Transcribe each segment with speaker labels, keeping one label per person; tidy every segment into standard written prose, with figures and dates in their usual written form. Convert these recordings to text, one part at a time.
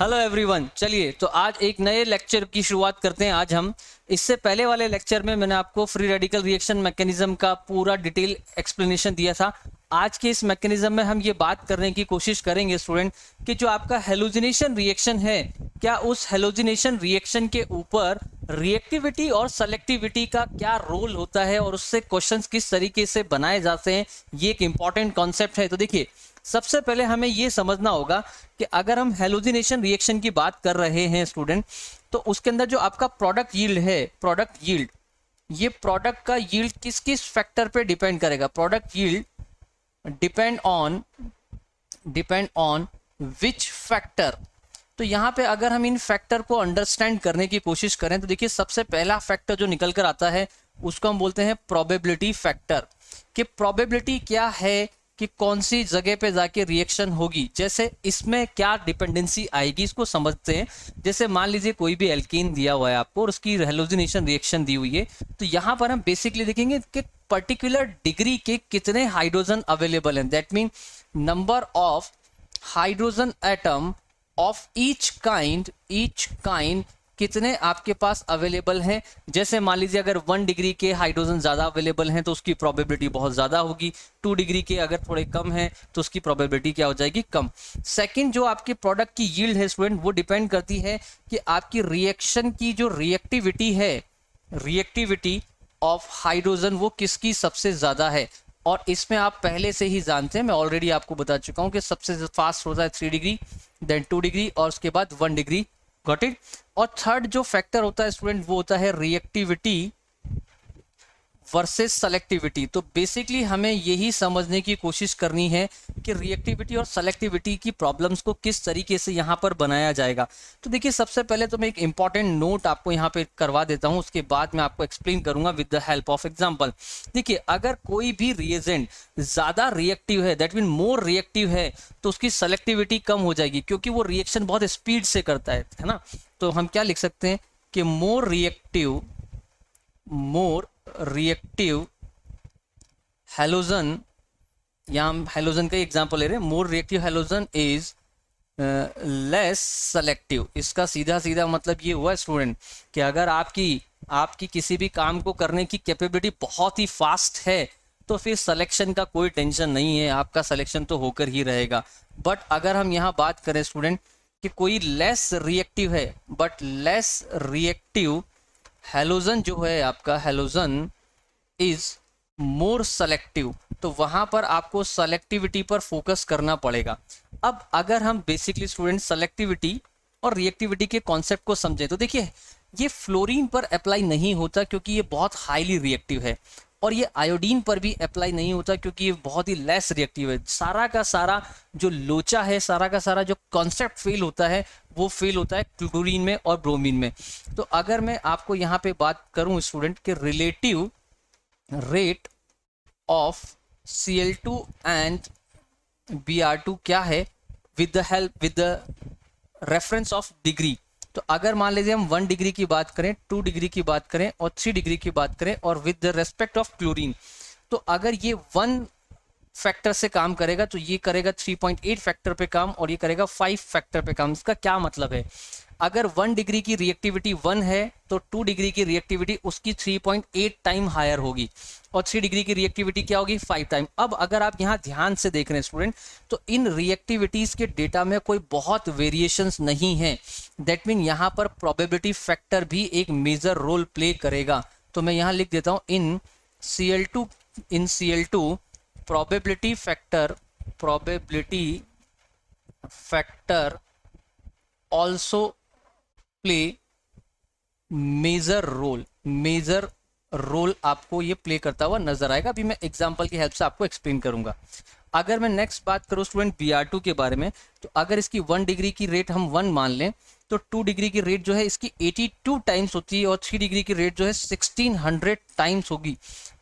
Speaker 1: Hello everyone, चलिए तो आज एक नए लेक्चर की शुरुआत करते हैं। आज हम इससे पहले वाले लेक्चर में मैंने आपको फ्री रेडिकल रिएक्शन मैकेनिज्म का पूरा डिटेल एक्सप्लेनेशन दिया था। आज के इस मैकेनिज्म में हम ये बात करने की कोशिश करेंगे स्टूडेंट कि जो आपका हेलोजिनेशन रिएक्शन है, क्या उस हेलोजिनेशन रिएक्शन के ऊपर रिएक्टिविटी और सेलेक्टिविटी का क्या रोल होता है और उससे क्वेश्चंस किस तरीके से बनाए जाते हैं, ये एक इंपॉर्टेंट कॉन्सेप्ट है। तो देखिए, सबसे पहले हमें ये समझना होगा कि अगर हम हेलोजिनेशन रिएक्शन की बात कर रहे हैं स्टूडेंट, तो उसके अंदर जो आपका प्रोडक्ट यील्ड है, प्रोडक्ट यील्ड, ये प्रोडक्ट का यील्ड किस किस फैक्टर पे डिपेंड करेगा। Product yield depend on which factor. तो यहाँ पे अगर हम इन फैक्टर को अंडरस्टैंड करने की कोशिश करें तो देखिए, सबसे पहला फैक्टर जो निकल कर आता है उसको हम बोलते हैं प्रोबेबिलिटी फैक्टर। कि प्रोबेबिलिटी क्या है कि कौन सी जगह पे जाके रिएक्शन होगी। जैसे इसमें क्या डिपेंडेंसी आएगी, इसको समझते हैं। जैसे मान लीजिए कोई भी एल्कीन दिया हुआ है आपको और उसकी हेलोजिनेशन रिएक्शन दी हुई है, तो यहाँ पर हम बेसिकली देखेंगे कि पर्टिकुलर डिग्री के कितने हाइड्रोजन अवेलेबल हैं। That mean number of hydrogen atom of each kind कितने आपके पास अवेलेबल हैं। जैसे मान लीजिए अगर 1 डिग्री के हाइड्रोजन ज़्यादा अवेलेबल हैं तो उसकी प्रोबेबिलिटी बहुत ज़्यादा होगी। 2 डिग्री के अगर थोड़े कम हैं तो उसकी प्रोबेबिलिटी क्या हो जाएगी, कम। सेकंड, जो आपके प्रोडक्ट की यील्ड है स्टूडेंट, वो डिपेंड करती है कि आपकी रिएक्शन की जो रिएक्टिविटी है, रिएक्टिविटी ऑफ हाइड्रोजन, वो किसकी सबसे ज़्यादा है। और इसमें आप पहले से ही जानते हैं, मैं ऑलरेडी आपको बता चुका हूँ कि सबसे फास्ट होता है 3 डिग्री, देन 2 डिग्री और उसके बाद 1 डिग्री। Got it. और थर्ड जो फैक्टर होता है स्टूडेंट, वो होता है रिएक्टिविटी वर्सेस सेलेक्टिविटी। तो बेसिकली हमें यही समझने की कोशिश करनी है कि रिएक्टिविटी और सेलेक्टिविटी की प्रॉब्लम्स को किस तरीके से यहाँ पर बनाया जाएगा। तो देखिए, सबसे पहले तो मैं एक इंपॉर्टेंट नोट आपको यहाँ पे करवा देता हूँ, उसके बाद मैं आपको एक्सप्लेन करूंगा with the help of example. देखिए, अगर कोई भी रिएजेंट ज़्यादा रिएक्टिव है, दैट मीन मोर रिएक्टिव है, तो उसकी सेलेक्टिविटी कम हो जाएगी क्योंकि वो रिएक्शन बहुत स्पीड से करता है ना। तो हम क्या लिख सकते हैं कि मोर रिएक्टिव हेलोजन, यहाँ हम हेलोजन का एग्जांपल ले रहे हैं, more reactive halogen is less selective. इसका सीधा सीधा मतलब ये हुआ स्टूडेंट कि अगर आपकी किसी भी काम को करने की कैपेबिलिटी बहुत ही फास्ट है तो फिर सिलेक्शन का कोई टेंशन नहीं है, आपका सिलेक्शन तो होकर ही रहेगा। बट अगर हम यहाँ बात करें स्टूडेंट कि कोई लेस रिएक्टिव है, बट लेस रिएक्टिव हेलोजन जो है आपका, हेलोजन इज मोर सेलेक्टिव, तो वहां पर आपको सेलेक्टिविटी पर फोकस करना पड़ेगा। अब अगर हम बेसिकली स्टूडेंट सेलेक्टिविटी और रिएक्टिविटी के कॉन्सेप्ट को समझें तो देखिए, ये फ्लोरीन पर अप्लाई नहीं होता क्योंकि ये बहुत हाईली रिएक्टिव है, और ये आयोडीन पर भी अप्लाई नहीं होता क्योंकि ये बहुत ही लेस रिएक्टिव है। सारा का सारा जो लोचा है, सारा का सारा जो कॉन्सेप्ट फेल होता है, वो फेल होता है क्लोरीन में और ब्रोमीन में। तो अगर मैं आपको यहाँ पे बात करूँ स्टूडेंट के relative rate of Cl2 and Br2 क्या है, with the reference of degree. तो अगर मान लीजिए हम 1 डिग्री की बात करें, 2 डिग्री की बात करें और 3 डिग्री की बात करें और with the respect of chlorine, तो अगर ये 1 फैक्टर से काम करेगा तो ये करेगा 3.8 फैक्टर पे काम और ये करेगा 5 फैक्टर पे काम। इसका क्या मतलब है, अगर 1 डिग्री की रिएक्टिविटी 1 है तो 2 डिग्री की रिएक्टिविटी उसकी 3.8 टाइम हायर होगी और 3 डिग्री की रिएक्टिविटी क्या होगी, 5 टाइम। अब अगर आप यहाँ ध्यान से देख रहे हैं स्टूडेंट, तो इन रिएक्टिविटीज़ के डेटा में कोई बहुत वेरिएशंस नहीं है। दैट मीन यहाँ पर प्रोबेबिलिटी फैक्टर भी एक मेजर रोल प्ले करेगा। तो मैं यहाँ लिख देता हूँ, in Cl2 probability factor also play major role आपको ये प्ले करता हुआ नजर आएगा। अभी मैं एग्जांपल की हेल्प से आपको एक्सप्लेन करूंगा। अगर मैं नेक्स्ट बात करूं स्टूडेंट Br2 के बारे में, तो अगर इसकी 1 डिग्री की रेट हम 1 मान लें तो 2 डिग्री की रेट जो है इसकी 82 टाइम्स होती है और 3 डिग्री की रेट जो है 1600 टाइम्स होगी।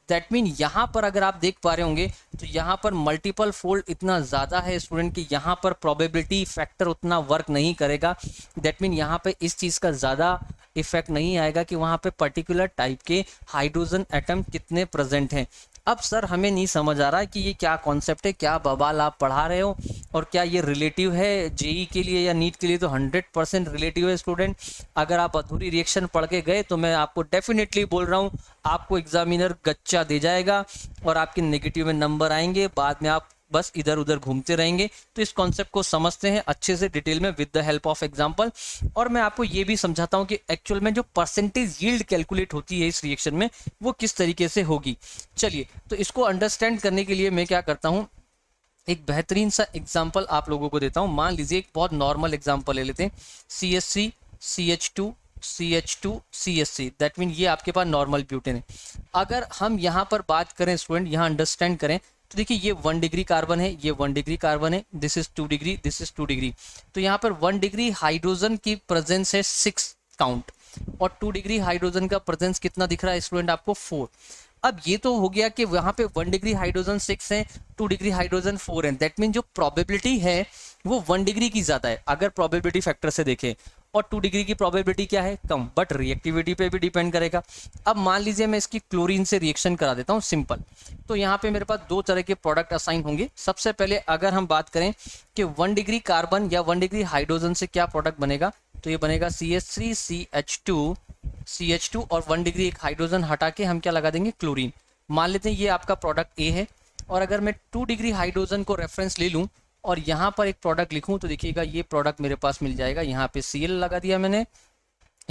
Speaker 1: दैट मीन यहाँ पर अगर आप देख पा रहे होंगे तो यहाँ पर मल्टीपल फोल्ड इतना ज़्यादा है स्टूडेंट कि यहाँ पर प्रोबेबिलिटी फैक्टर उतना वर्क नहीं करेगा। दैट मीन यहाँ पे इस चीज़ का ज़्यादा इफेक्ट नहीं आएगा कि वहाँ पे पर्टिकुलर टाइप के हाइड्रोजन एटम कितने प्रेजेंट हैं। अब सर हमें नहीं समझ आ रहा कि ये क्या कॉन्सेप्ट है, क्या बवाल आप पढ़ा रहे हो, और क्या ये रिलेटिव है जेई के लिए या नीट के लिए? तो 100% रिलेटिव है स्टूडेंट। अगर आप अधूरी रिएक्शन पढ़ के गए तो मैं आपको डेफिनेटली बोल रहा हूँ, आपको एग्जामिनर गच्चा दे जाएगा और आपके नेगेटिव में नंबर आएंगे, बाद में आप बस इधर उधर घूमते रहेंगे। तो इस कॉन्सेप्ट को समझते हैं अच्छे से डिटेल में with the help of example. और मैं आपको ये भी समझाता हूँ कि एक्चुअल में जो परसेंटेज यील्ड कैलकुलेट होती है इस रिएक्शन में वो किस तरीके से होगी। चलिए, तो इसको अंडरस्टैंड करने के लिए मैं क्या करता हूँ, एक बेहतरीन सा एग्जाम्पल आप लोगों को देता हूँ। मान लीजिए एक बहुत नॉर्मल एग्जाम्पल ले लेते हैं, CH3 CH2 CH2 CH3, that mean ये आपके पास नॉर्मल ब्यूटेन है। अगर हम यहाँ पर बात करें स्टूडेंट, यहाँ अंडरस्टैंड करें, तो देखिए ये 1 डिग्री कार्बन है, ये 1 डिग्री कार्बन है, this is 2 degree, this is 2 degree. तो यहाँ पर 1 डिग्री हाइड्रोजन की प्रेजेंस है 6 काउंट, और 2 डिग्री हाइड्रोजन का प्रेजेंस कितना दिख रहा है स्टूडेंट आपको? 4। अब ये तो हो गया कि वहाँ पे 1 डिग्री हाइड्रोजन 6 है, 2 डिग्री हाइड्रोजन 4 है, दैट मीन जो प्रोबेबिलिटी है वो 1 डिग्री की ज़्यादा है अगर प्रोबेबिलिटी फैक्टर से देखें, और 2 डिग्री की प्रोबेबिलिटी क्या है? कम। बट रिएक्टिविटी पे भी डिपेंड करेगा। अब मान लीजिए मैं इसकी क्लोरीन से रिएक्शन करा देता हूँ सिंपल, तो यहाँ पे मेरे पास 2 तरह के प्रोडक्ट असाइन होंगे। सबसे पहले अगर हम बात करें कि 1 डिग्री कार्बन या 1 डिग्री हाइड्रोजन से क्या प्रोडक्ट बनेगा, तो ये बनेगा CH3 CH2 और 1 डिग्री एक हाइड्रोजन हटा के हम क्या लगा देंगे? क्लोरीन। मान लेते हैं ये आपका प्रोडक्ट ए है, और अगर मैं 2 डिग्री हाइड्रोजन को रेफरेंस ले लूँ और यहाँ पर एक प्रोडक्ट लिखूँ, तो देखिएगा ये प्रोडक्ट मेरे पास मिल जाएगा। यहाँ पे Cl लगा दिया मैंने।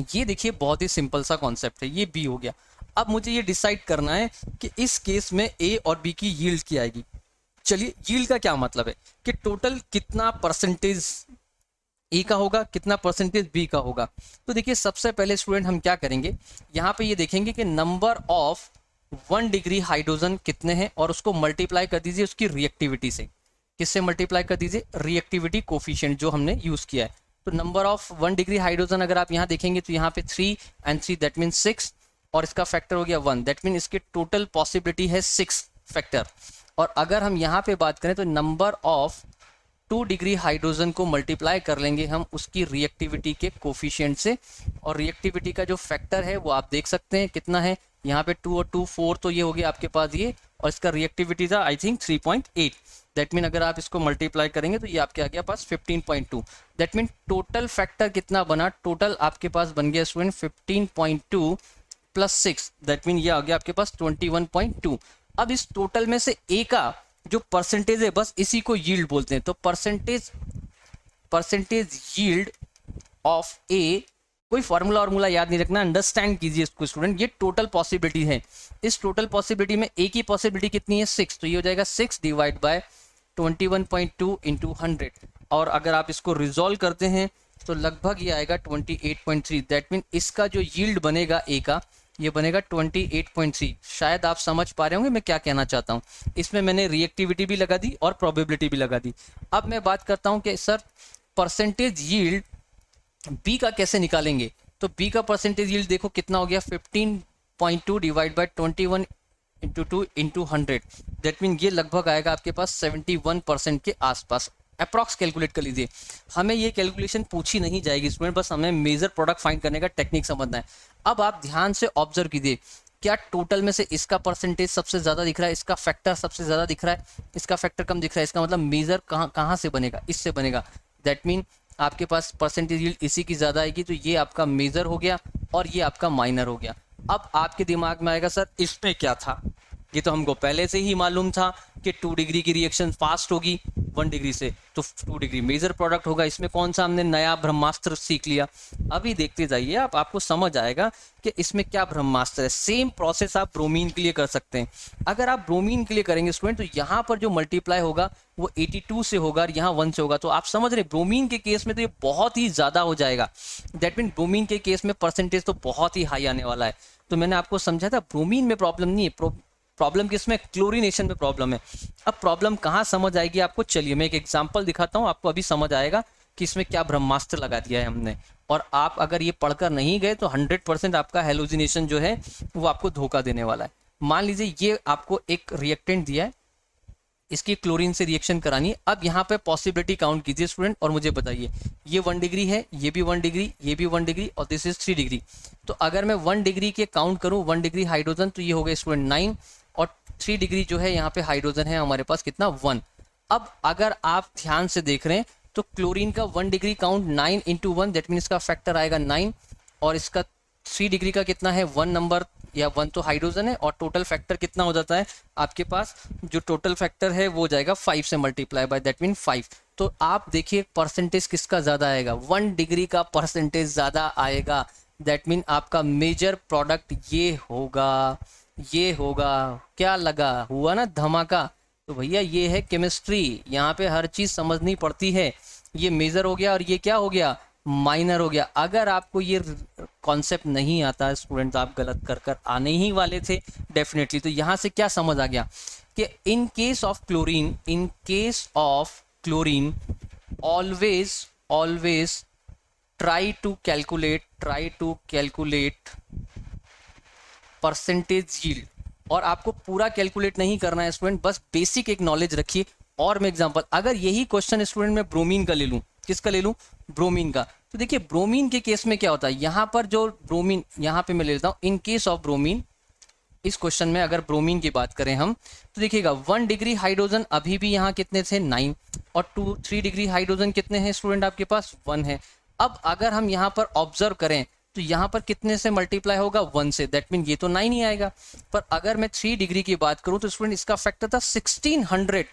Speaker 1: ये देखिए बहुत ही सिंपल सा कॉन्सेप्ट है, ये बी हो गया। अब मुझे ये डिसाइड करना है कि इस केस में ए और बी की यील्ड क्या आएगी। चलिए, यील्ड का क्या मतलब है कि टोटल कितना परसेंटेज ए का होगा, कितना परसेंटेज बी का होगा। तो देखिए सबसे पहले स्टूडेंट हम क्या करेंगे, यहाँ पे ये देखेंगे कि नंबर ऑफ 1 डिग्री हाइड्रोजन कितने हैं, और उसको मल्टीप्लाई कर दीजिए उसकी रिएक्टिविटी से। किससे मल्टीप्लाई कर दीजिए? रिएक्टिविटी कोफिशिएंट जो हमने यूज किया है। तो नंबर ऑफ 1 डिग्री हाइड्रोजन अगर आप यहाँ देखेंगे तो यहाँ पे 3 and 3 दैट मीन 6, और इसका फैक्टर हो गया 1, दैट मीन इसकी टोटल पॉसिबिलिटी है 6 फैक्टर। और अगर हम यहाँ पे बात करें तो नंबर ऑफ 2 डिग्री हाइड्रोजन को मल्टीप्लाई कर लेंगे हम उसकी रिएक्टिविटी के कोफिशिएंट से, और रिएक्टिविटी का जो फैक्टर है वो आप देख सकते हैं कितना है, यहाँ पे 2 और 2 4, तो ये हो गया आपके पास ये, और इसका रिएक्टिविटी था आई थिंक 3.8। दैट मीन अगर आप इसको मल्टीप्लाई करेंगे तो ये आपके आ गया पास 15.2। दैट मीन टोटल फैक्टर कितना बना? टोटल आपके पास बन गया स्टूडेंट 15.2 प्लस 6, दैट मीन ये आ गया आपके पास 21.2। अब इस टोटल में से ए का जो परसेंटेज है बस इसी को यील्ड बोलते हैं। तो परसेंटेज यील्ड ऑफ ए, कोई फार्मूला याद नहीं रखना, अंडरस्टैंड कीजिए इसको स्टूडेंट। ये टोटल पॉसिबिलिटी है, इस टोटल पॉसिबिलिटी में ए की पॉसिबिलिटी कितनी है? 6, तो ये हो जाएगा 6 डिवाइड बाय 21.2 इंटू 100, और अगर आप इसको रिजॉल्व करते हैं तो लगभग ये आएगा 28.3। दैट मीन इसका जो यील्ड बनेगा ए का, ये बनेगा 28.3। शायद आप समझ पा रहे होंगे मैं क्या कहना चाहता हूँ। इसमें मैंने रिएक्टिविटी भी लगा दी और प्रोबेबिलिटी भी लगा दी। अब मैं बात करता हूँ कि सर परसेंटेज यील्ड बी का कैसे निकालेंगे। तो बी का परसेंटेज यील्ड देखो कितना हो गया, 15.2 divide by 21 into 2 into 100, that mean ये लगभग आएगा आपके पास 71% के आसपास। अप्रॉक्स कैलकुलेट कर लीजिए, हमें ये कैलकुलेशन पूछी नहीं जाएगी स्टूडेंट, बस हमें मेजर प्रोडक्ट फाइंड करने का टेक्निक समझना है। अब आप ध्यान से ऑब्जर्व कीजिए, क्या टोटल में से इसका परसेंटेज सबसे ज़्यादा दिख रहा है, इसका फैक्टर सबसे ज़्यादा दिख रहा है, इसका फैक्टर कम दिख रहा है। इसका मतलब मेजर कहाँ से बनेगा? इससे बनेगा। दैट मीन आपके पास परसेंटेज यील्ड इसी की ज़्यादा आएगी, तो ये आपका मेजर हो गया और ये आपका माइनर हो गया। अब आपके दिमाग में आएगा सर इसमें क्या था, ये तो हमको पहले से ही मालूम था कि 2 डिग्री की रिएक्शन फास्ट होगी 1 डिग्री से, तो 2 डिग्री मेजर प्रोडक्ट होगा। इसमें कौन सा हमने नया ब्रह्मास्त्र सीख लिया? अभी देखते जाइए आपको समझ आएगा कि इसमें क्या ब्रह्मास्त्र है। सेम प्रोसेस आप ब्रोमीन के लिए कर सकते हैं। अगर आप ब्रोमीन के लिए करेंगे स्टूडेंट, तो यहाँ पर जो मल्टीप्लाई होगा वो 82 से होगा और यहाँ 1 से होगा। तो आप समझ रहे ब्रोमीन के केस में तो ये बहुत ही ज़्यादा हो जाएगा। दैट मीन ब्रोमीन के केस में परसेंटेज तो बहुत ही हाई आने वाला है। तो मैंने आपको समझा था ब्रोमीन में प्रॉब्लम नहीं है, प्रॉब्लम किसमें? क्लोरीनेशन में प्रॉब्लम है। अब प्रॉब्लम कहाँ समझ आएगी आपको? चलिए मैं एक एग्जांपल दिखाता हूँ, आपको अभी समझ आएगा कि इसमें क्या ब्रह्मास्त्र लगा दिया है हमने। और आप अगर ये पढ़कर नहीं गए तो 100% आपका हेलोजिनेशन जो है वो आपको धोखा देने वाला है। मान लीजिए ये आपको एक रिएक्टेंट दिया है, इसकी क्लोरीन से रिएक्शन करानी है। अब यहाँ पे पॉसिबिलिटी काउंट कीजिए स्टूडेंट और मुझे बताइए, ये 1 डिग्री है, ये भी 1 डिग्री, ये भी 1 डिग्री और दिस इज 3 डिग्री। तो अगर मैं 1 डिग्री के काउंट करूँ 1 डिग्री हाइड्रोजन, तो ये हो गया स्टूडेंट 9, और 3 डिग्री जो है यहाँ पे हाइड्रोजन है हमारे पास कितना 1। अब अगर आप ध्यान से देख रहे हैं तो क्लोरीन का 1 degree count 9 into 1, that mean इसका फैक्टर आएगा 9, और इसका 3 डिग्री का कितना है 1 नंबर, या 1 तो हाइड्रोजन है, और टोटल फैक्टर कितना हो जाता है आपके पास, जो टोटल फैक्टर है वो हो जाएगा 5 से मल्टीप्लाई बाय, दैट मीन 5। तो आप देखिए परसेंटेज किसका ज़्यादा आएगा, 1 डिग्री का परसेंटेज ज़्यादा आएगा, दैट मीन आपका मेजर प्रोडक्ट ये होगा, ये होगा। क्या लगा, हुआ ना धमाका। तो भैया ये है केमिस्ट्री, यहाँ पे हर चीज़ समझनी पड़ती है। ये मेजर हो गया और ये क्या हो गया, माइनर हो गया। अगर आपको ये कॉन्सेप्ट नहीं आता स्टूडेंट, आप गलत कर आने ही वाले थे डेफिनेटली। तो यहाँ से क्या समझ आ गया कि in case of chlorine always try to calculate percentage yield. और आपको पूरा कैलकुलेट नहीं करना है स्टूडेंट, बस बेसिक एक नॉलेज रखिए। और मैं एग्जांपल, अगर यही क्वेश्चन स्टूडेंट मैं ब्रोमीन का ले लूँ, किसका ले लूँ, ब्रोमीन का, तो देखिए ब्रोमीन के केस में क्या होता है, यहाँ पर जो ब्रोमीन, यहाँ पे मैं ले लेता हूँ इन केस ऑफ ब्रोमीन। इस क्वेश्चन में अगर ब्रोमीन की बात करें हम, तो देखिएगा 1 डिग्री हाइड्रोजन अभी भी यहाँ कितने थे 9, और 3 डिग्री हाइड्रोजन कितने हैं स्टूडेंट आपके पास 1 है। अब अगर हम यहाँ पर ऑब्जर्व करें तो यहाँ पर कितने से मल्टीप्लाई होगा 1 से, दैट मीन ये तो 9 ही आएगा। पर अगर मैं 3 डिग्री की बात करूँ तो स्टूडेंट इसका फैक्टर था 1600,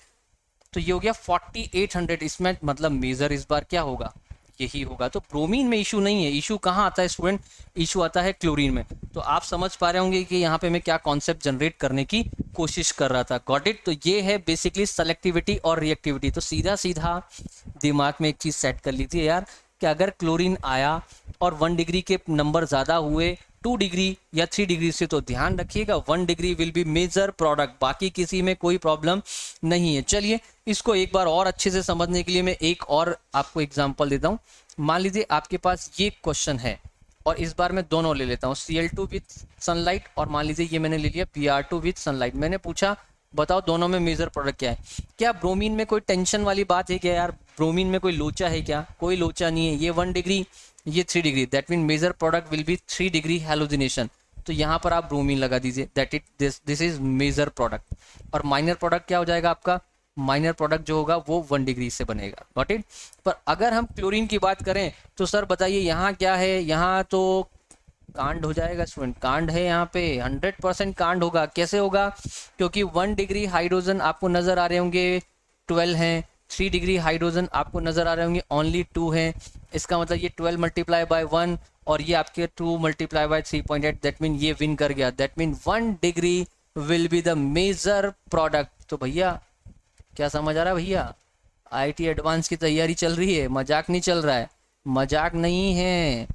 Speaker 1: तो ये हो गया 4800। इसमें मतलब मेजर इस बार क्या होगा, यही होगा। तो ब्रोमीन में इशू नहीं है, इशू कहाँ आता है स्टूडेंट, इशू आता है क्लोरीन में। तो आप समझ पा रहे होंगे कि यहाँ पे मैं क्या कॉन्सेप्ट जनरेट करने की कोशिश कर रहा था। Got it. तो ये है बेसिकली सेलेक्टिविटी और रिएक्टिविटी। तो सीधा सीधा दिमाग में एक चीज़ सेट कर लीजिए यार, कि अगर क्लोरीन आया और 1 डिग्री के नंबर ज़्यादा हुए 2 डिग्री या 3 डिग्री से, तो ध्यान रखिएगा 1 degree will be major product, बाकी किसी में कोई प्रॉब्लम नहीं है। चलिए इसको एक बार और अच्छे से समझने के लिए मैं एक और आपको एग्जांपल देता हूँ। मान लीजिए आपके पास ये क्वेश्चन है, और इस बार मैं दोनों ले लेता हूँ, Cl2 विथ सनलाइट, और मान लीजिए ये मैंने ले लिया Br2 विथ सनलाइट। मैंने पूछा बताओ दोनों में मेजर प्रोडक्ट क्या है। क्या ब्रोमीन में कोई टेंशन वाली बात है क्या यार, ब्रोमीन में कोई लोचा है क्या, कोई लोचा नहीं है। ये 1 डिग्री, ये 3 degree, that mean major product will be 3 degree halogenation. तो यहाँ पर आप ब्रोमीन लगा दीजिए, that it this is major product. और माइनर प्रोडक्ट क्या हो जाएगा आपका, माइनर प्रोडक्ट जो होगा वो 1 डिग्री से बनेगा। Got it. पर अगर हम क्लोरीन की बात करें तो सर बताइए यहाँ क्या है, यहाँ तो कांड हो जाएगा स्टूडेंट, कांड है यहाँ पे, 100% कांड होगा। कैसे होगा, क्योंकि 1 डिग्री हाइड्रोजन आपको नजर आ रहे होंगे 12 हैं, 3 डिग्री हाइड्रोजन आपको नजर आ रहे होंगे ओनली 2 हैं। इसका मतलब ये 12 मल्टीप्लाई बाय 1 और ये आपके 2 मल्टीप्लाई बाय 3.8, दैट मीन ये विन कर गया। That mean 1 degree will be the major product. तो भैया क्या समझ आ रहा है भैया, IIT एडवांस की तैयारी चल रही है, मजाक नहीं चल रहा है, मजाक नहीं है।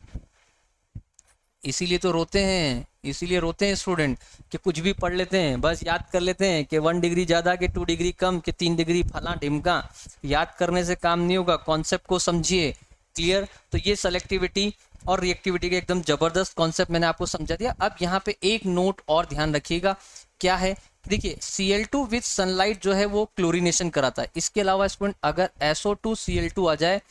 Speaker 1: इसीलिए तो रोते हैं, इसीलिए रोते हैं स्टूडेंट कि कुछ भी पढ़ लेते हैं, बस याद कर लेते हैं कि 1 डिग्री ज़्यादा कि 2 डिग्री कम कि 3 डिग्री फला ढिमका। याद करने से काम नहीं होगा, कॉन्सेप्ट को समझिए। क्लियर। तो ये सेलेक्टिविटी और रिएक्टिविटी का एकदम ज़बरदस्त कॉन्सेप्ट मैंने आपको समझा दिया। अब यहाँ पे एक नोट और ध्यान रखिएगा, क्या है, देखिए Cl2 विथ सनलाइट जो है वो क्लोरीनेशन कराता है। इसके अलावा स्टूडेंट अगर SO2 Cl2 आ जाए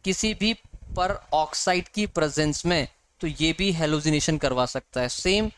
Speaker 1: किसी भी पर ऑक्साइड की प्रेजेंस में, तो ये भी हेलोजिनेशन करवा सकता है। सेम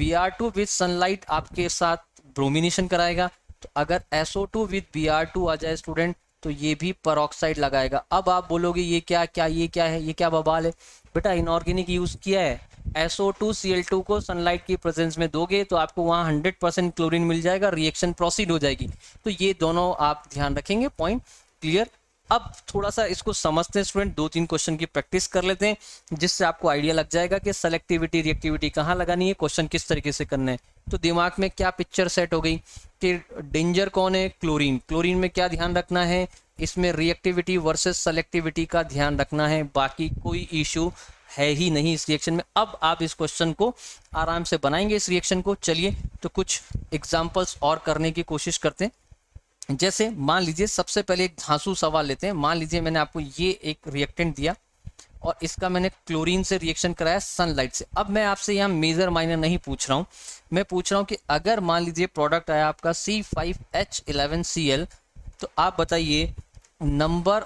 Speaker 1: Br2 विथ सनलाइट आपके साथ ब्रोमिनेशन कराएगा। तो अगर SO2 विथ Br2 आ जाए स्टूडेंट, तो ये भी परऑक्साइड लगाएगा। अब आप बोलोगे ये क्या क्या, ये क्या है, ये क्या बवाल है। बेटा इनऑर्गेनिक यूज़ किया है, SO2 Cl2 को सनलाइट की प्रेजेंस में दोगे तो आपको वहाँ 100% क्लोरीन मिल जाएगा, रिएक्शन प्रोसीड हो जाएगी। तो ये दोनों आप ध्यान रखेंगे, पॉइंट क्लियर। अब थोड़ा सा इसको समझते हैं स्टूडेंट, 2-3 क्वेश्चन की प्रैक्टिस कर लेते हैं, जिससे आपको आइडिया लग जाएगा कि सेलेक्टिविटी रिएक्टिविटी कहाँ लगानी है, क्वेश्चन किस तरीके से करने हैं। तो दिमाग में क्या पिक्चर सेट हो गई कि डेंजर कौन है, क्लोरीन। क्लोरीन में क्या ध्यान रखना है, इसमें रिएक्टिविटी वर्सेस सेलेक्टिविटी का ध्यान रखना है, बाकी कोई इशू है ही नहीं इस रिएक्शन में। अब आप इस क्वेश्चन को आराम से बनाएंगे, इस रिएक्शन को। चलिए तो कुछ एग्जाम्पल्स और करने की कोशिश करते हैं। जैसे मान लीजिए सबसे पहले एक धांसू सवाल लेते हैं। मान लीजिए मैंने आपको ये एक रिएक्टेंट दिया और इसका मैंने क्लोरीन से रिएक्शन कराया सनलाइट से। अब मैं आपसे यहाँ मेजर माइनर नहीं पूछ रहा हूँ, मैं पूछ रहा हूँ कि अगर मान लीजिए प्रोडक्ट आया आपका C5H11Cl, तो आप बताइए नंबर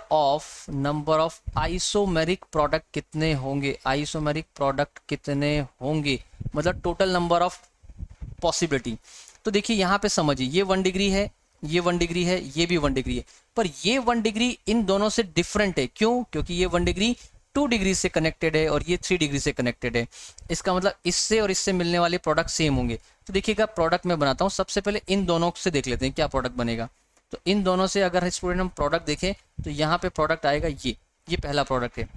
Speaker 1: ऑफ आइसोमेरिक प्रोडक्ट कितने होंगे, आइसोमेरिक प्रोडक्ट कितने होंगे, मतलब टोटल नंबर ऑफ पॉसिबिलिटी। तो तो देखिए यहाँ पे समझिए, ये 1 डिग्री है, ये 1 डिग्री है, ये भी 1 डिग्री है, पर ये 1 डिग्री इन दोनों से डिफरेंट है। क्यों? क्योंकि ये 1 डिग्री 2 डिग्री से कनेक्टेड है और ये 3 डिग्री से कनेक्टेड है। इसका मतलब इससे और इससे मिलने वाले प्रोडक्ट सेम होंगे। तो देखिएगा प्रोडक्ट मैं बनाता हूँ, सबसे पहले इन दोनों से देख लेते हैं क्या प्रोडक्ट बनेगा। तो इन दोनों से अगर स्टूडेंट हम प्रोडक्ट देखें तो यहाँ पे प्रोडक्ट आएगा ये पहला प्रोडक्ट है।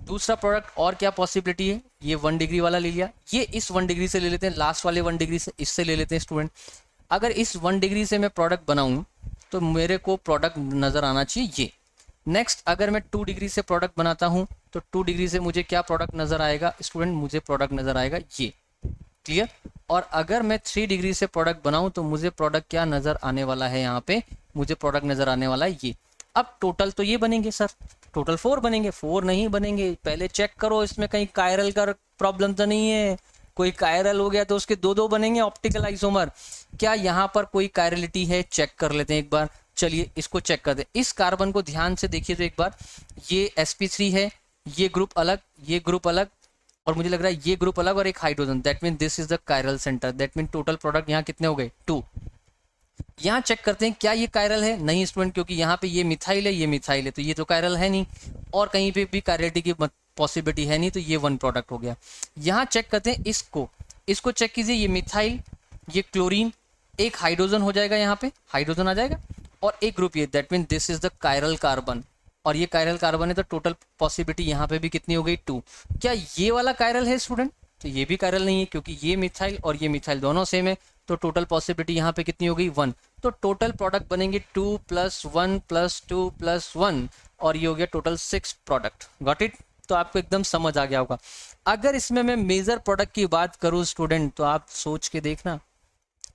Speaker 1: दूसरा प्रोडक्ट और क्या पॉसिबिलिटी है, ये 1 डिग्री वाला ले लिया, ये इस 1 डिग्री से ले लेते हैं, लास्ट वाले 1 डिग्री से, इससे ले लेते हैं स्टूडेंट। अगर इस 1 डिग्री से मैं प्रोडक्ट बनाऊं तो मेरे को प्रोडक्ट नज़र आना चाहिए ये। नेक्स्ट अगर मैं 2 डिग्री से प्रोडक्ट बनाता हूं तो 2 डिग्री से मुझे क्या प्रोडक्ट नज़र आएगा स्टूडेंट, मुझे प्रोडक्ट नज़र आएगा ये। क्लियर? और अगर मैं 3 डिग्री से प्रोडक्ट बनाऊं तो मुझे प्रोडक्ट क्या नज़र आने वाला है, यहाँ पे मुझे प्रोडक्ट नज़र आने वाला है ये। अब टोटल तो ये बनेंगे सर, टोटल 4 बनेंगे, 4 नहीं बनेंगे। पहले चेक करो इसमें कहीं कायरल का प्रॉब्लम तो नहीं है, कोई कायरल हो गया तो उसके 2 बनेंगे ऑप्टिकल आइसोमर। क्या यहाँ पर कोई कायरलिटी है, चेक कर लेते हैं एक बार। चलिए इसको चेक करते हैं। इस कार्बन को ध्यान से देखिए तो एक बार, ये sp3 है, ये ग्रुप अलग, ये ग्रुप अलग, और मुझे लग रहा है ये ग्रुप अलग और एक hydrogen, that mean this is the chiral centre. That mean total product यहाँ कितने हो गए 2। यहाँ चेक करते हैं क्या ये कायरल है, नहीं स्टूडेंट, क्योंकि यहाँ पे ये मिथाइल है, ये मिथाइल है, तो ये तो कायरल है नहीं, और कहीं पे भी कायरलिटी की पॉसिबिलिटी है नहीं, तो ये 1 प्रोडक्ट हो गया। यहाँ चेक करते हैं इसको चेक कीजिए, ये मिथाइल, ये क्लोरीन, एक हाइड्रोजन हो जाएगा, यहाँ पे हाइड्रोजन आ जाएगा, और एक ग्रुप ये, that mean this is the chiral carbon, और ये कायरल कार्बन है, तो टोटल पॉसिबिलिटी यहाँ पे भी कितनी हो गई 2। क्या ये वाला कायरल है स्टूडेंट? तो ये भी कायरल नहीं है, क्योंकि ये मिथाइल और ये मिथाइल दोनों सेम है, तो टोटल पॉसिबिलिटी यहाँ पे कितनी हो गई 1। तो टोटल प्रोडक्ट बनेंगे 2 + 1 + 2 + 1, और ये हो गया टोटल 6 प्रोडक्ट। Got it? तो आपको एकदम समझ आ गया होगा। अगर इसमें मैं मेजर प्रोडक्ट की बात करूँ स्टूडेंट, तो आप सोच के देखना,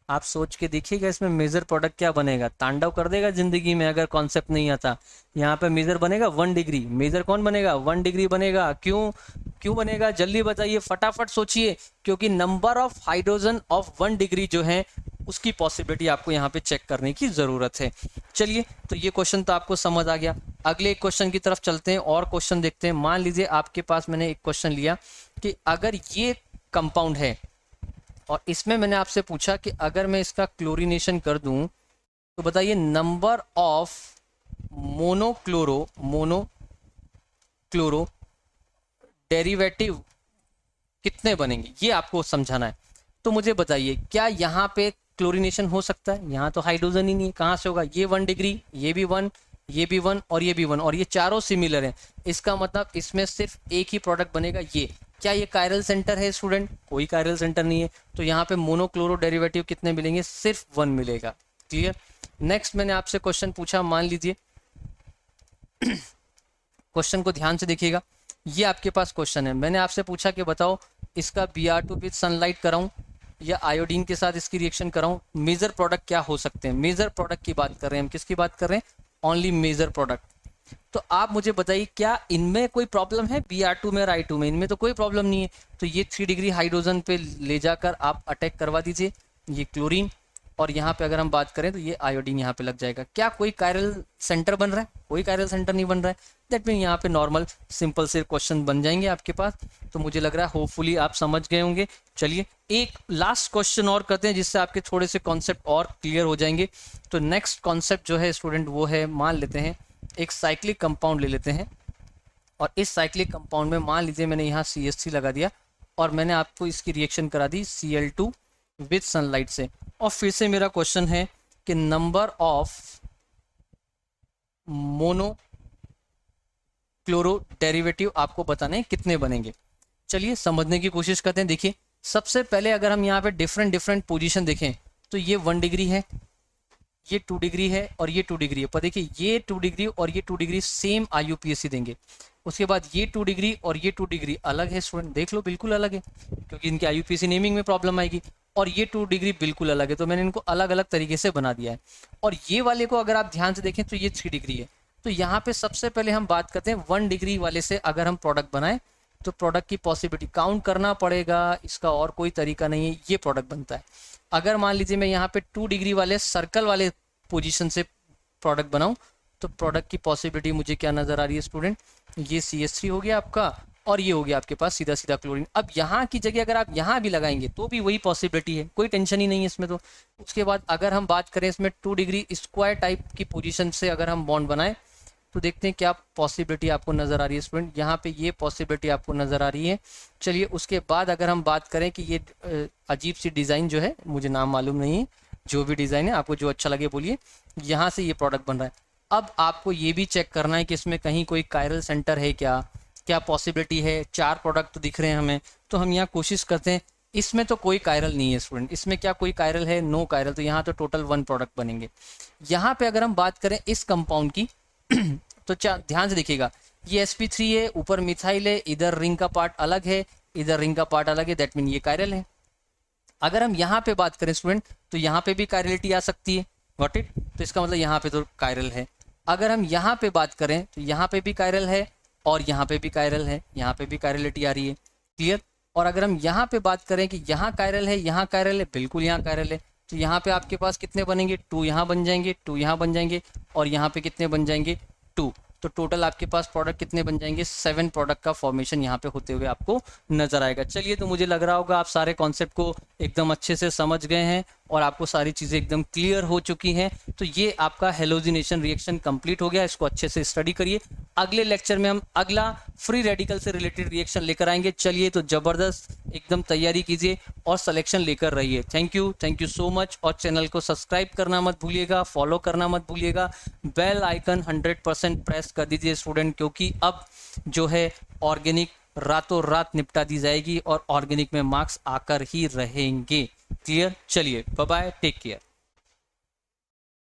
Speaker 1: आप सोच के देखिएगा इसमें मेजर प्रोडक्ट क्या बनेगा, तांडव कर देगा जिंदगी में अगर कॉन्सेप्ट नहीं आता। यहाँ पे मेजर बनेगा 1 डिग्री। मेजर कौन बनेगा? 1 डिग्री बनेगा। क्यों बनेगा? जल्दी बताइए, फटाफट सोचिए, क्योंकि number of hydrogen of 1 degree जो है उसकी पॉसिबिलिटी आपको यहाँ पे चेक करने की जरूरत है। चलिए, तो ये क्वेश्चन तो आपको समझ आ गया। अगले एक क्वेश्चन की तरफ चलते हैं और क्वेश्चन देखते हैं। मान लीजिए आपके पास मैंने एक क्वेश्चन लिया कि अगर ये कंपाउंड है और इसमें मैंने आपसे पूछा कि अगर मैं इसका क्लोरीनेशन कर दूं तो बताइए नंबर ऑफ मोनोक्लोरो डेरिवेटिव कितने बनेंगे, ये आपको समझाना है। तो मुझे बताइए क्या यहाँ पे क्लोरीनेशन हो सकता है? यहाँ तो हाइड्रोजन ही नहीं है, कहाँ से होगा? ये 1 डिग्री, ये भी 1, ये भी 1 और ये भी 1, और ये चारों सिमिलर हैं। इसका मतलब इसमें सिर्फ एक ही प्रोडक्ट बनेगा ये। क्या ये कायरल सेंटर है स्टूडेंट? कोई कायरल सेंटर नहीं है, तो यहाँ पे मोनोक्लोरो डेरिवेटिव कितने मिलेंगे? सिर्फ 1 मिलेगा। क्लियर? नेक्स्ट मैंने आपसे क्वेश्चन पूछा, मान लीजिए क्वेश्चन को ध्यान से देखिएगा। ये आपके पास क्वेश्चन है, मैंने आपसे पूछा कि बताओ इसका Br2 विद सनलाइट कराऊं या आयोडीन के साथ इसकी रिएक्शन कराऊं, मेजर प्रोडक्ट क्या हो सकते हैं? मेजर प्रोडक्ट की बात कर रहे हैं हम, किसकी बात कर रहे हैं? Only major product. तो आप मुझे बताइए क्या इनमें कोई प्रॉब्लम है? Br2 में और I2 में, इनमें तो कोई प्रॉब्लम नहीं है। तो ये 3 डिग्री हाइड्रोजन पे ले जाकर आप अटैक करवा दीजिए, ये क्लोरीन, और यहाँ पे अगर हम बात करें तो ये आयोडीन यहाँ पे लग जाएगा। क्या कोई कायरल सेंटर बन रहा है? कोई कायरल सेंटर नहीं बन रहा है। दैट मीन यहाँ पे नॉर्मल सिंपल से क्वेश्चन बन जाएंगे आपके पास। तो मुझे लग रहा है होपफुली आप समझ गए होंगे। चलिए एक लास्ट क्वेश्चन और करते हैं जिससे आपके थोड़े से कॉन्सेप्ट और क्लियर हो जाएंगे। तो नेक्स्ट कॉन्सेप्ट जो है स्टूडेंट वो है, मान लेते हैं एक साइक्लिक कंपाउंड ले लेते हैं, और इस साइक्लिक कंपाउंड में मान लीजिए मैंने यहाँ CH3 लगा दिया और मैंने आपको इसकी रिएक्शन करा दी Cl2 विद सनलाइट से। और फिर से मेरा क्वेश्चन है कि नंबर ऑफ मोनोक्लोरो डेरिवेटिव आपको बताने हैं कितने बनेंगे। चलिए समझने की कोशिश करते हैं। देखिए सबसे पहले अगर हम यहाँ पे डिफरेंट पोजीशन देखें तो ये 1 डिग्री है, ये 2 डिग्री है और ये 2 डिग्री है। पर देखिए ये 2 डिग्री और ये 2 डिग्री सेम IUPAC देंगे। उसके बाद ये 2 डिग्री और ये 2 डिग्री अलग है स्टूडेंट, देख लो बिल्कुल अलग है, क्योंकि इनके IUPAC नेमिंग में प्रॉब्लम आएगी। और ये 2 डिग्री बिल्कुल अलग है, तो मैंने इनको अलग अलग तरीके से बना दिया है। और ये वाले को अगर आप ध्यान से देखें तो ये 3 डिग्री है। तो यहाँ पे सबसे पहले हम बात करते हैं 1 डिग्री वाले से अगर हम प्रोडक्ट बनाएं तो प्रोडक्ट की पॉसिबिलिटी काउंट करना पड़ेगा, इसका और कोई तरीका नहीं है, ये प्रोडक्ट बनता है। अगर मान लीजिए मैं यहाँ पे 2 डिग्री वाले सर्कल वाले पोजीशन से प्रोडक्ट बनाऊं तो प्रोडक्ट की पॉसिबिलिटी मुझे क्या नज़र आ रही है स्टूडेंट? ये CH3 हो गया आपका, और ये हो गया आपके पास सीधा सीधा क्लोरीन। अब यहाँ की जगह अगर आप यहाँ भी लगाएंगे तो भी वही पॉसिबिलिटी है, कोई टेंशन ही नहीं है इसमें। तो उसके बाद अगर हम बात करें इसमें 2 डिग्री स्क्वायर टाइप की पोजीशन से अगर हम बॉन्ड बनाएं तो देखते हैं क्या पॉसिबिलिटी आपको नज़र आ रही है स्टूडेंट। यहाँ पे ये पॉसिबिलिटी आपको नज़र आ रही है। चलिए उसके बाद अगर हम बात करें कि ये अजीब सी डिज़ाइन जो है, मुझे नाम मालूम नहीं है, जो भी डिज़ाइन है आपको जो अच्छा लगे बोलिए, यहाँ से ये प्रोडक्ट बन रहा है। अब आपको ये भी चेक करना है कि इसमें कहीं कोई कायरल सेंटर है क्या पॉसिबिलिटी है। 4 प्रोडक्ट तो दिख रहे हैं हमें, तो हम यहाँ कोशिश करते हैं। इसमें तो कोई कायरल नहीं है स्टूडेंट, इसमें क्या कोई कायरल है? No chiral. तो यहाँ तो टोटल 1 प्रोडक्ट बनेंगे। यहाँ पे अगर हम बात करें इस कंपाउंड की तो ध्यान से देखिएगा, ये sp3 है, ऊपर मिथाइल है, इधर रिंग का पार्ट अलग है, इधर रिंग का पार्ट अलग है, दैट मीन ये कायरल है। अगर हम यहाँ पे बात करें स्टूडेंट तो यहाँ पे भी कायरलिटी आ सकती है, गॉट इट। तो इसका मतलब यहाँ पे तो कायरल है। अगर हम यहाँ पे बात करें तो यहाँ पे भी कायरल है और यहाँ पे भी कायरल है, यहाँ पे भी कायरलिटी आ रही है, क्लियर। और अगर हम यहाँ पे बात करें कि यहाँ कायरल है, यहाँ कायरल है, बिल्कुल यहाँ कायरल है, तो यहाँ पे आपके पास कितने बनेंगे? 2 यहाँ बन जाएंगे, 2 यहाँ बन जाएंगे, और यहाँ पे कितने बन जाएंगे? 2। तो टोटल आपके पास प्रोडक्ट कितने बन जाएंगे? 7 प्रोडक्ट का फॉर्मेशन यहाँ पे होते हुए आपको नजर आएगा। चलिए, तो मुझे लग रहा होगा आप सारे कॉन्सेप्ट को एकदम अच्छे से समझ गए हैं और आपको सारी चीज़ें एकदम क्लियर हो चुकी हैं। तो ये आपका हेलोजिनेशन रिएक्शन कंप्लीट हो गया, इसको अच्छे से स्टडी करिए। अगले लेक्चर में हम अगला फ्री रेडिकल से रिलेटेड रिएक्शन लेकर आएंगे। चलिए, तो ज़बरदस्त एकदम तैयारी कीजिए और सिलेक्शन लेकर रहिए। Thank you so much. और चैनल को सब्सक्राइब करना मत भूलिएगा, फॉलो करना मत भूलिएगा, बेल आइकन 100% प्रेस कर दीजिए स्टूडेंट, क्योंकि अब जो है ऑर्गेनिक रातों रात निपटा दी जाएगी और ऑर्गेनिक में मार्क्स आकर ही रहेंगे। क्लियर? चलिए, बाय बाय, टेक केयर।